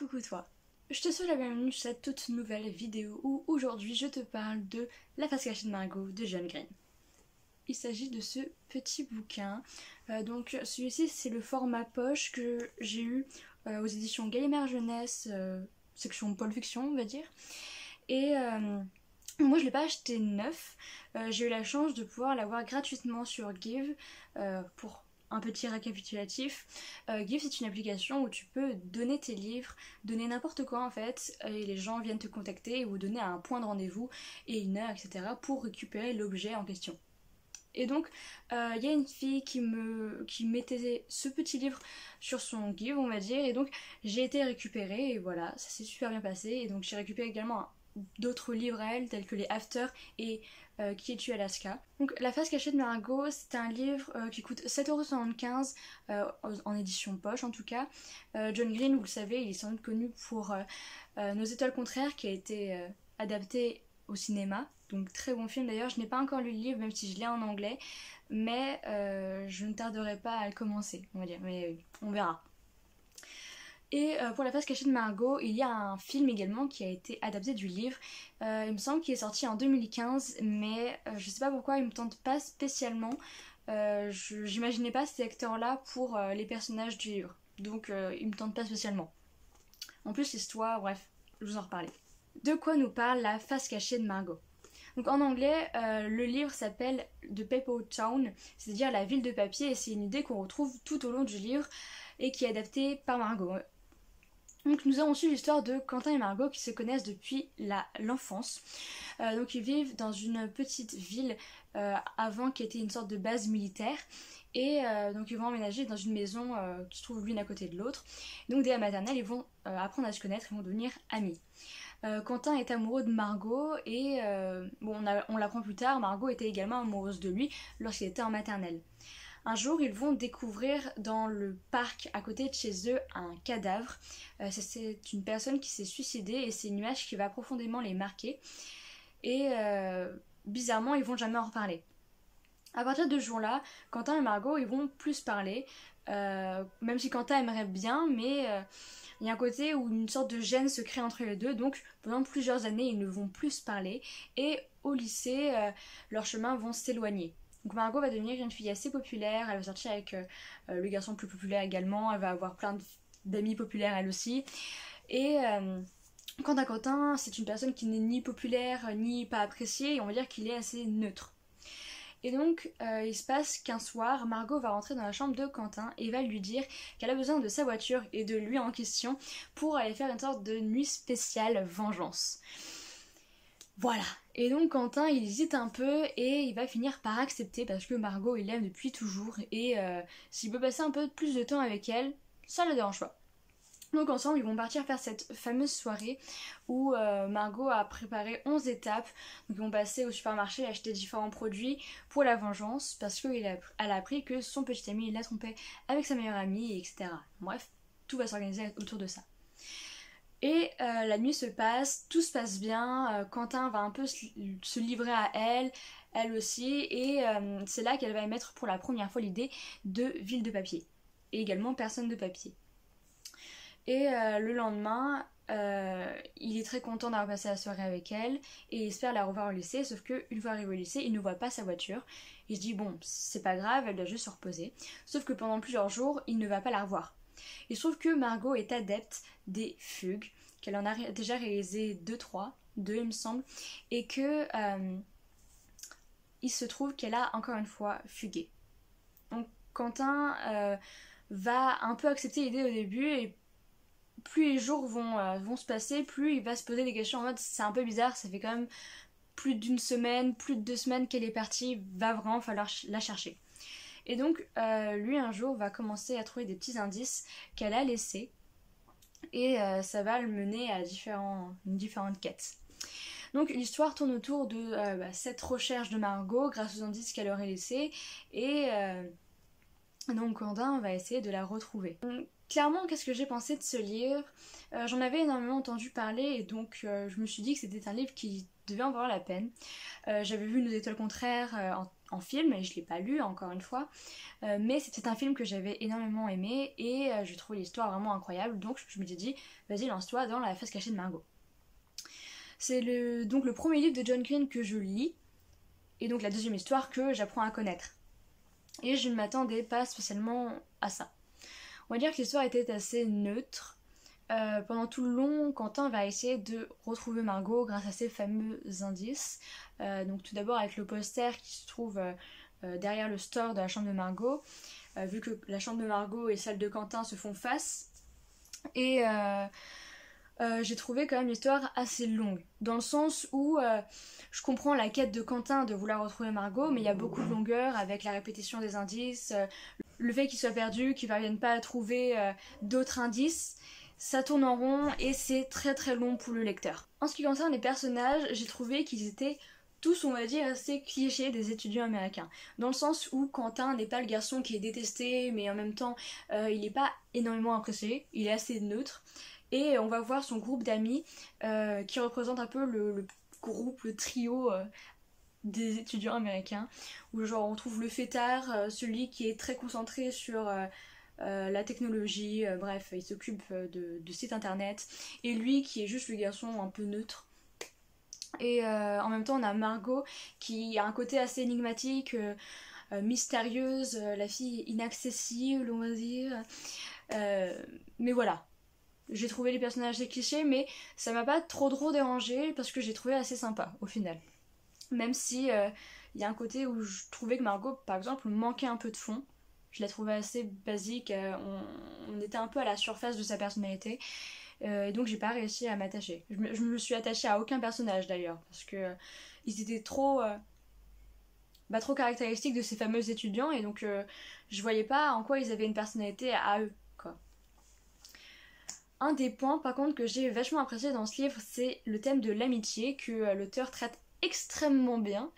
Coucou toi. Je te souhaite la bienvenue sur cette toute nouvelle vidéo où aujourd'hui je te parle de La face cachée de Margot de John Green. Il s'agit de ce petit bouquin. Donc celui-ci c'est le format poche que j'ai eu aux éditions Gallimard Jeunesse, section Pôle Fiction on va dire. Et moi je l'ai pas acheté neuf, j'ai eu la chance de pouvoir l'avoir gratuitement sur Give pour un petit récapitulatif. Give c'est une application où tu peux donner tes livres, donner n'importe quoi en fait, et les gens viennent te contacter ou donner un point de rendez-vous et une heure etc. pour récupérer l'objet en question. Et donc il y a une fille qui mettait ce petit livre sur son Give on va dire, et donc j'ai été récupérée et voilà, ça s'est super bien passé. Et donc j'ai récupéré également d'autres livres à elle tels que les After et Qui es-tu Alaska. Donc La face cachée de Margot c'est un livre qui coûte 7,75 € en édition poche en tout cas. John Green, vous le savez, il est sans doute connu pour Nos étoiles contraires qui a été adapté au cinéma. Donc très bon film d'ailleurs, je n'ai pas encore lu le livre même si je l'ai en anglais, mais je ne tarderai pas à le commencer on va dire, mais on verra. Et pour La face cachée de Margot, il y a un film également qui a été adapté du livre. Il me semble qu'il est sorti en 2015, mais je sais pas pourquoi il me tente pas spécialement. J'imaginais pas ces acteurs-là pour les personnages du livre, donc il me tente pas spécialement. En plus l'histoire, bref, je vous en reparler. De quoi nous parle La face cachée de Margot? Donc en anglais, le livre s'appelle The Paper Town, c'est-à-dire la ville de papier, et c'est une idée qu'on retrouve tout au long du livre et qui est adaptée par Margot. Donc nous avons su l'histoire de Quentin et Margot qui se connaissent depuis l'enfance. Donc ils vivent dans une petite ville avant qui était une sorte de base militaire. Et donc ils vont emménager dans une maison qui se trouve l'une à côté de l'autre. Donc dès la maternelle ils vont apprendre à se connaître, ils vont devenir amis. Quentin est amoureux de Margot et bon, on l'apprend plus tard, Margot était également amoureuse de lui lorsqu'il était en maternelle. Un jour, ils vont découvrir dans le parc à côté de chez eux un cadavre. C'est une personne qui s'est suicidée et c'est une image qui va profondément les marquer. Et bizarrement, ils vont jamais en reparler. À partir de ce jour-là, Quentin et Margot, ils vont plus parler. Même si Quentin aimerait bien, mais il y a un côté où une sorte de gêne se crée entre les deux. Donc pendant plusieurs années, ils ne vont plus se parler. Et au lycée, leurs chemins vont s'éloigner. Donc Margot va devenir une fille assez populaire, elle va sortir avec le garçon plus populaire également, elle va avoir plein d'amis populaires elle aussi. Et quant à Quentin, c'est une personne qui n'est ni populaire ni pas appréciée, et on va dire qu'il est assez neutre. Et donc il se passe qu'un soir, Margot va rentrer dans la chambre de Quentin et va lui dire qu'elle a besoin de sa voiture et de lui en question pour aller faire une sorte de nuit spéciale vengeance. Voilà. Et donc Quentin il hésite un peu et il va finir par accepter parce que Margot il l'aime depuis toujours et s'il peut passer un peu plus de temps avec elle, ça le dérange pas. Donc ensemble ils vont partir faire cette fameuse soirée où Margot a préparé 11 étapes. Donc ils vont passer au supermarché acheter différents produits pour la vengeance parce qu'elle a appris que son petit ami l'a trompé avec sa meilleure amie etc. Bref, tout va s'organiser autour de ça. Et la nuit se passe, tout se passe bien, Quentin va un peu se livrer à elle, elle aussi, et c'est là qu'elle va émettre pour la première fois l'idée de ville de papier, et également personne de papier. Et le lendemain, il est très content d'avoir passé la soirée avec elle, et il espère la revoir au lycée, sauf qu'une fois arrivé au lycée, il ne voit pas sa voiture. Il se dit bon, c'est pas grave, elle doit juste se reposer, sauf que pendant plusieurs jours, il ne va pas la revoir. Il se trouve que Margot est adepte des fugues, qu'elle en a déjà réalisé 2 il me semble, et que il se trouve qu'elle a encore une fois fugué. Donc Quentin va un peu accepter l'idée au début, et plus les jours vont se passer, plus il va se poser des questions en mode c'est un peu bizarre, ça fait quand même plus d'une semaine, plus de 2 semaines qu'elle est partie, va vraiment falloir la chercher. Et donc lui un jour va commencer à trouver des petits indices qu'elle a laissés et ça va le mener à différentes quêtes. Donc l'histoire tourne autour de cette recherche de Margot grâce aux indices qu'elle aurait laissés et donc Quentin va essayer de la retrouver. Donc, clairement, qu'est-ce que j'ai pensé de ce livre? J'en avais énormément entendu parler et donc je me suis dit que c'était un livre qui devait en valoir la peine. J'avais vu Nos étoiles contraires en film et je l'ai pas lu encore une fois, mais c'était un film que j'avais énormément aimé et j'ai trouvé l'histoire vraiment incroyable, donc je me suis dit vas-y lance-toi dans La face cachée de Margot. C'est donc le premier livre de John Green que je lis et donc la deuxième histoire que j'apprends à connaître. Et je ne m'attendais pas spécialement à ça. On va dire que l'histoire était assez neutre. Pendant tout le long, Quentin va essayer de retrouver Margot grâce à ses fameux indices. Donc tout d'abord avec le poster qui se trouve derrière le store de la chambre de Margot, vu que la chambre de Margot et celle de Quentin se font face. Et j'ai trouvé quand même l'histoire assez longue, dans le sens où je comprends la quête de Quentin de vouloir retrouver Margot, mais il y a beaucoup de longueur avec la répétition des indices, le fait qu'il soit perdu, qu'il ne parvienne pas à trouver d'autres indices. Ça tourne en rond et c'est très très long pour le lecteur. En ce qui concerne les personnages, j'ai trouvé qu'ils étaient tous, on va dire, assez clichés des étudiants américains. Dans le sens où Quentin n'est pas le garçon qui est détesté, mais en même temps, il n'est pas énormément apprécié, il est assez neutre. Et on va voir son groupe d'amis qui représente un peu le groupe, le trio des étudiants américains. Où genre on trouve le fêtard, celui qui est très concentré sur la technologie, bref, il s'occupe de sites internet. Et lui qui est juste le garçon un peu neutre. Et en même temps on a Margot qui a un côté assez énigmatique, mystérieuse, la fille inaccessible on va dire. Mais voilà. J'ai trouvé les personnages assez clichés, mais ça m'a pas trop dérangé parce que j'ai trouvé assez sympa au final. Même si il y a un côté où je trouvais que Margot, par exemple, manquait un peu de fond. Je la trouvais assez basique, on était un peu à la surface de sa personnalité. Et donc j'ai pas réussi à m'attacher. Je me suis attachée à aucun personnage d'ailleurs, parce que ils étaient trop caractéristiques de ces fameux étudiants, et donc je voyais pas en quoi ils avaient une personnalité à eux, quoi. Un des points par contre que j'ai vachement apprécié dans ce livre, c'est le thème de l'amitié que l'auteur traite extrêmement bien.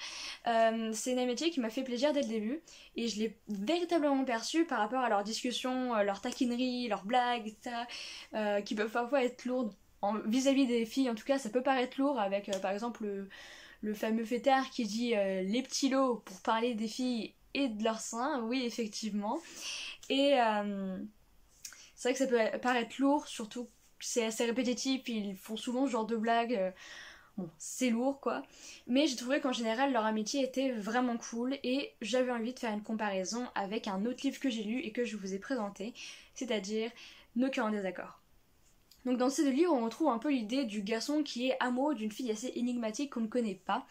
C'est une amitié qui m'a fait plaisir dès le début et je l'ai véritablement perçue par rapport à leurs discussions, leurs taquineries, leurs blagues, etc. Qui peuvent parfois être lourdes. Vis-à-vis des filles, en tout cas, ça peut paraître lourd avec par exemple le fameux fêtard qui dit les petits lots pour parler des filles et de leurs seins. Oui, effectivement. Et c'est vrai que ça peut paraître lourd, surtout que c'est assez répétitif, ils font souvent ce genre de blagues. Bon, c'est lourd quoi. Mais j'ai trouvé qu'en général leur amitié était vraiment cool et j'avais envie de faire une comparaison avec un autre livre que j'ai lu et que je vous ai présenté, c'est-à-dire Nos cœurs en désaccord. Donc dans ces deux livres on retrouve un peu l'idée du garçon qui est amoureux d'une fille assez énigmatique qu'on ne connaît pas.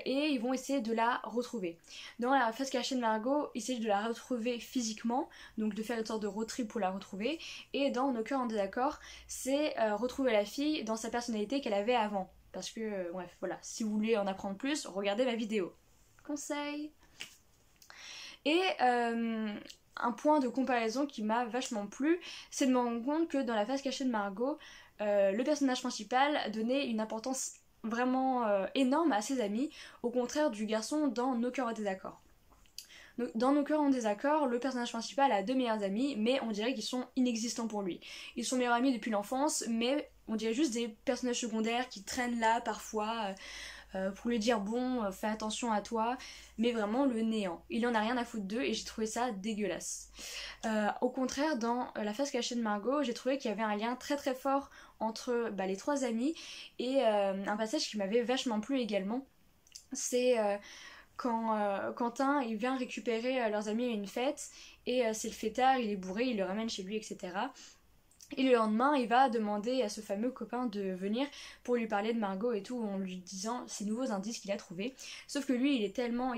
Et ils vont essayer de la retrouver. Dans La face cachée de Margot, il s'agit de la retrouver physiquement, donc de faire une sorte de road trip pour la retrouver. Et dans Nos cœurs en désaccord, c'est retrouver la fille dans sa personnalité qu'elle avait avant. Parce que, bref, voilà, si vous voulez en apprendre plus, regardez ma vidéo. Conseil. Et un point de comparaison qui m'a vachement plu, c'est de me rendre compte que dans La face cachée de Margot, le personnage principal donnait une importance vraiment énorme à ses amis, au contraire du garçon dans Nos cœurs en désaccord. Dans Nos cœurs en désaccord, le personnage principal a deux meilleurs amis, mais on dirait qu'ils sont inexistants pour lui. Ils sont meilleurs amis depuis l'enfance, mais on dirait juste des personnages secondaires qui traînent là parfois pour lui dire bon, fais attention à toi, mais vraiment le néant. Il en a rien à foutre d'eux et j'ai trouvé ça dégueulasse. Au contraire, dans La face cachée de Margot, j'ai trouvé qu'il y avait un lien très très fort entre les trois amis et un passage qui m'avait vachement plu également, c'est quand Quentin il vient récupérer leurs amis à une fête et c'est le fêtard, il est bourré, il le ramène chez lui, etc. Et le lendemain, il va demander à ce fameux copain de venir pour lui parler de Margot et tout, en lui disant ces nouveaux indices qu'il a trouvés. Sauf que lui, il a tellement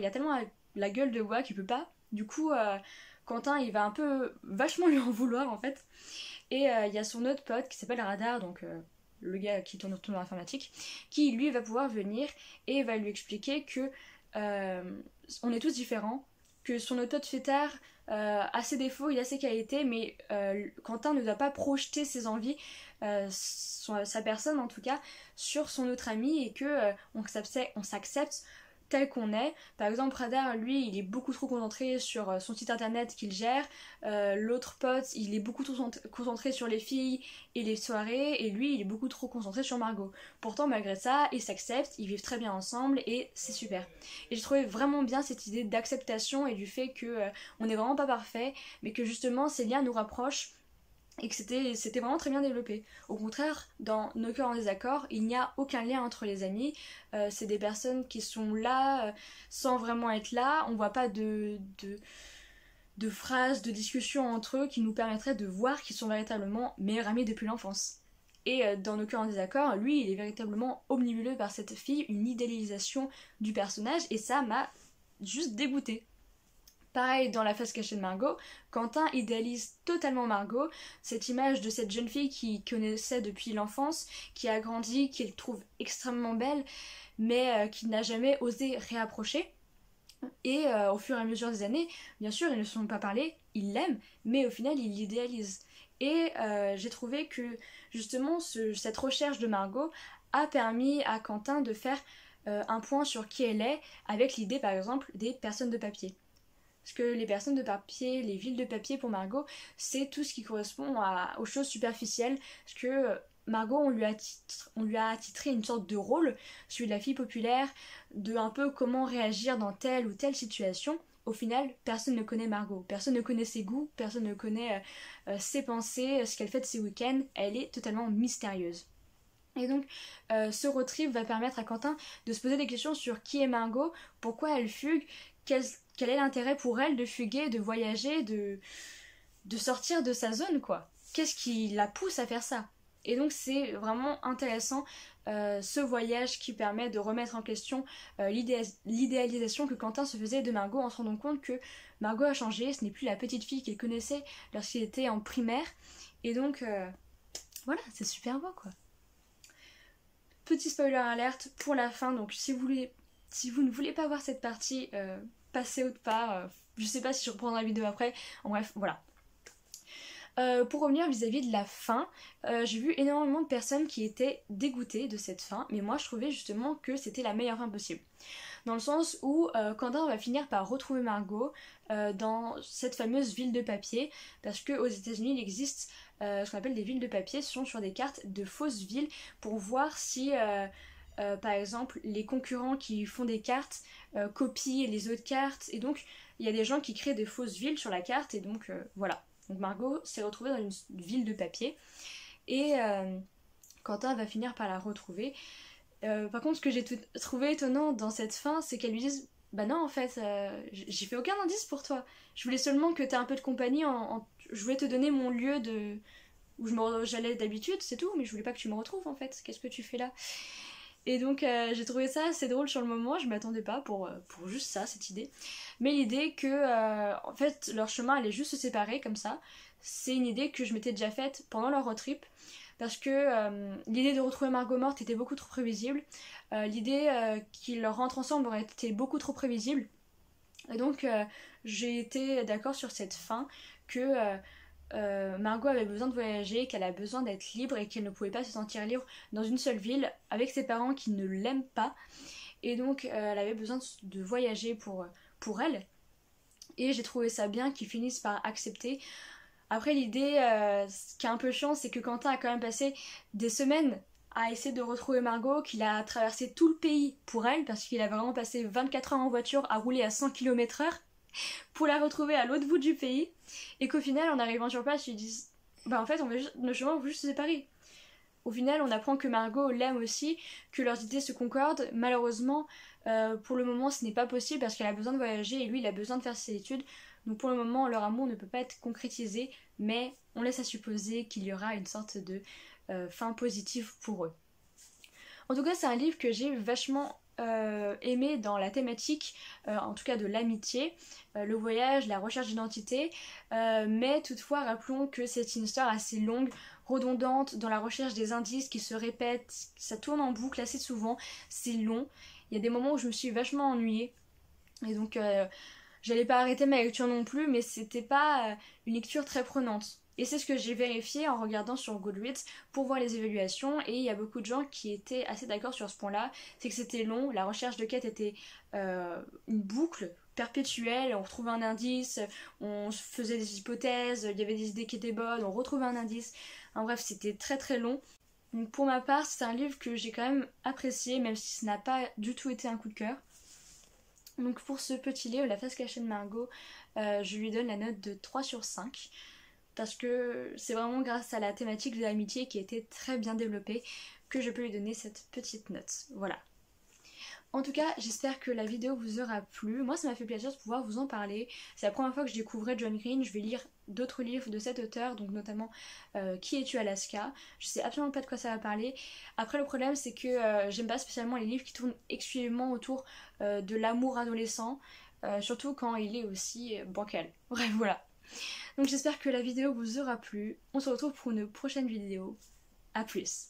la gueule de bois qu'il peut pas. Du coup, Quentin, il va un peu vachement lui en vouloir en fait. Et il y a son autre pote qui s'appelle Radar, donc le gars qui tourne autour de l'informatique, qui lui va pouvoir venir et va lui expliquer que on est tous différents, que son autre fêtard a ses défauts, il a ses qualités, mais Quentin ne doit pas projeter ses envies, sa personne en tout cas, sur son autre ami et que on s'accepte tel qu'on est. Par exemple, Radar, lui, il est beaucoup trop concentré sur son site internet qu'il gère. L'autre pote, il est beaucoup trop concentré sur les filles et les soirées. Et lui, il est beaucoup trop concentré sur Margot. Pourtant, malgré ça, ils s'acceptent, ils vivent très bien ensemble et c'est super. Et j'ai trouvé vraiment bien cette idée d'acceptation et du fait que on n'est vraiment pas parfait, mais que justement, ces liens nous rapprochent et que c'était vraiment très bien développé. Au contraire, dans Nos cœurs en désaccord, il n'y a aucun lien entre les amis. C'est des personnes qui sont là sans vraiment être là. On voit pas de phrases, de discussions entre eux qui nous permettraient de voir qu'ils sont véritablement meilleurs amis depuis l'enfance. Et dans Nos cœurs en désaccord, lui, il est véritablement omnibulé par cette fille, une idéalisation du personnage, et ça m'a juste dégoûtée. Pareil, dans La face cachée de Margot, Quentin idéalise totalement Margot, cette image de cette jeune fille qu'il connaissait depuis l'enfance, qui a grandi, qu'il trouve extrêmement belle, mais qui n'a jamais osé réapprocher. Et au fur et à mesure des années, bien sûr, ils ne se sont pas parlé, ils l'aiment, mais au final, ils l'idéalisent. Et j'ai trouvé que justement, cette recherche de Margot a permis à Quentin de faire un point sur qui elle est, avec l'idée par exemple des personnes de papier. Parce que les personnes de papier, les villes de papier pour Margot, c'est tout ce qui correspond aux choses superficielles. Parce que Margot, on lui a attitré une sorte de rôle, celui de la fille populaire, de un peu comment réagir dans telle ou telle situation. Au final, personne ne connaît Margot, personne ne connaît ses goûts, personne ne connaît ses pensées, ce qu'elle fait de ses week-ends. Elle est totalement mystérieuse. Et donc, ce road trip va permettre à Quentin de se poser des questions sur qui est Margot, pourquoi elle fugue, quel est l'intérêt pour elle de fuguer, de voyager, de sortir de sa zone, quoi. Qu'est-ce qui la pousse à faire ça? Et donc c'est vraiment intéressant ce voyage qui permet de remettre en question l'idéalisation que Quentin se faisait de Margot en se rendant compte que Margot a changé, ce n'est plus la petite fille qu'il connaissait lorsqu'il était en primaire. Et donc voilà, c'est super beau quoi. Petit spoiler alerte pour la fin, donc si vous ne voulez pas voir cette partie, passez autre part. Je sais pas si je reprendrai la vidéo après. En bref, voilà. Pour revenir vis-à-vis de la fin, j'ai vu énormément de personnes qui étaient dégoûtées de cette fin, mais moi je trouvais justement que c'était la meilleure fin possible. Dans le sens où Quentin va finir par retrouver Margot dans cette fameuse ville de papier, parce qu'aux États-Unis il existe ce qu'on appelle des villes de papier, ce sont sur des cartes de fausses villes pour voir si par exemple les concurrents qui font des cartes copient les autres cartes, et donc il y a des gens qui créent des fausses villes sur la carte, et donc voilà. Donc Margot s'est retrouvée dans une ville de papier et Quentin va finir par la retrouver. Par contre, ce que j'ai trouvé étonnant dans cette fin, c'est qu'elle lui dise bah non, en fait, j'ai fait aucun indice pour toi. Je voulais seulement que t'aies un peu de compagnie. Je voulais te donner mon lieu où j'allais d'habitude, c'est tout, mais je voulais pas que tu me retrouves en fait. Qu'est-ce que tu fais là? Et donc j'ai trouvé ça assez drôle sur le moment, je m'attendais pas pour juste ça, cette idée. Mais l'idée que en fait leur chemin allait juste se séparer comme ça, c'est une idée que je m'étais déjà faite pendant leur road trip. Parce que l'idée de retrouver Margot morte était beaucoup trop prévisible. L'idée qu'ils rentrent ensemble aurait été beaucoup trop prévisible. Et donc j'ai été d'accord sur cette fin que Margot avait besoin de voyager, qu'elle a besoin d'être libre et qu'elle ne pouvait pas se sentir libre dans une seule ville avec ses parents qui ne l'aiment pas. Et donc elle avait besoin de voyager pour elle. Et j'ai trouvé ça bien qu'ils finissent par accepter. Après l'idée, ce qui est un peu chiant, c'est que Quentin a quand même passé des semaines à essayer de retrouver Margot, qu'il a traversé tout le pays pour elle, parce qu'il a vraiment passé 24 heures en voiture à rouler à 100 km/h pour la retrouver à l'autre bout du pays, et qu'au final, en arrivant sur place, ils disent bah en fait, nos chemins vont juste se séparer. Au final, on apprend que Margot l'aime aussi, que leurs idées se concordent. Malheureusement, pour le moment, ce n'est pas possible parce qu'elle a besoin de voyager et lui, il a besoin de faire ses études. Donc pour le moment, leur amour ne peut pas être concrétisé, mais on laisse à supposer qu'il y aura une sorte de fin positive pour eux. En tout cas, c'est un livre que j'ai vachement aimé dans la thématique, en tout cas de l'amitié, le voyage, la recherche d'identité, mais toutefois, rappelons que c'est une histoire assez longue, redondante, dans la recherche des indices qui se répètent, ça tourne en boucle assez souvent, c'est long. Il y a des moments où je me suis vachement ennuyée, et donc j'allais pas arrêter ma lecture non plus, mais c'était pas une lecture très prenante. Et c'est ce que j'ai vérifié en regardant sur Goodreads pour voir les évaluations, et il y a beaucoup de gens qui étaient assez d'accord sur ce point-là, c'est que c'était long, la recherche de quête était une boucle perpétuelle, on retrouvait un indice, on faisait des hypothèses, il y avait des idées qui étaient bonnes, on retrouvait un indice, en bref c'était très très long. Donc pour ma part c'est un livre que j'ai quand même apprécié, même si ça n'a pas du tout été un coup de cœur. Donc pour ce petit livre, La face cachée de Margot, je lui donne la note de 3 sur 5. Parce que c'est vraiment grâce à la thématique de l'amitié qui a été très bien développée que je peux lui donner cette petite note. Voilà. En tout cas, j'espère que la vidéo vous aura plu. Moi, ça m'a fait plaisir de pouvoir vous en parler. C'est la première fois que je découvrais John Green. Je vais lire d'autres livres de cet auteur, donc notamment Qui es-tu Alaska. Je sais absolument pas de quoi ça va parler. Après, le problème, c'est que j'aime pas spécialement les livres qui tournent exclusivement autour de l'amour adolescent, surtout quand il est aussi bancal. Bref, voilà. Donc j'espère que la vidéo vous aura plu. On se retrouve pour une prochaine vidéo. A plus.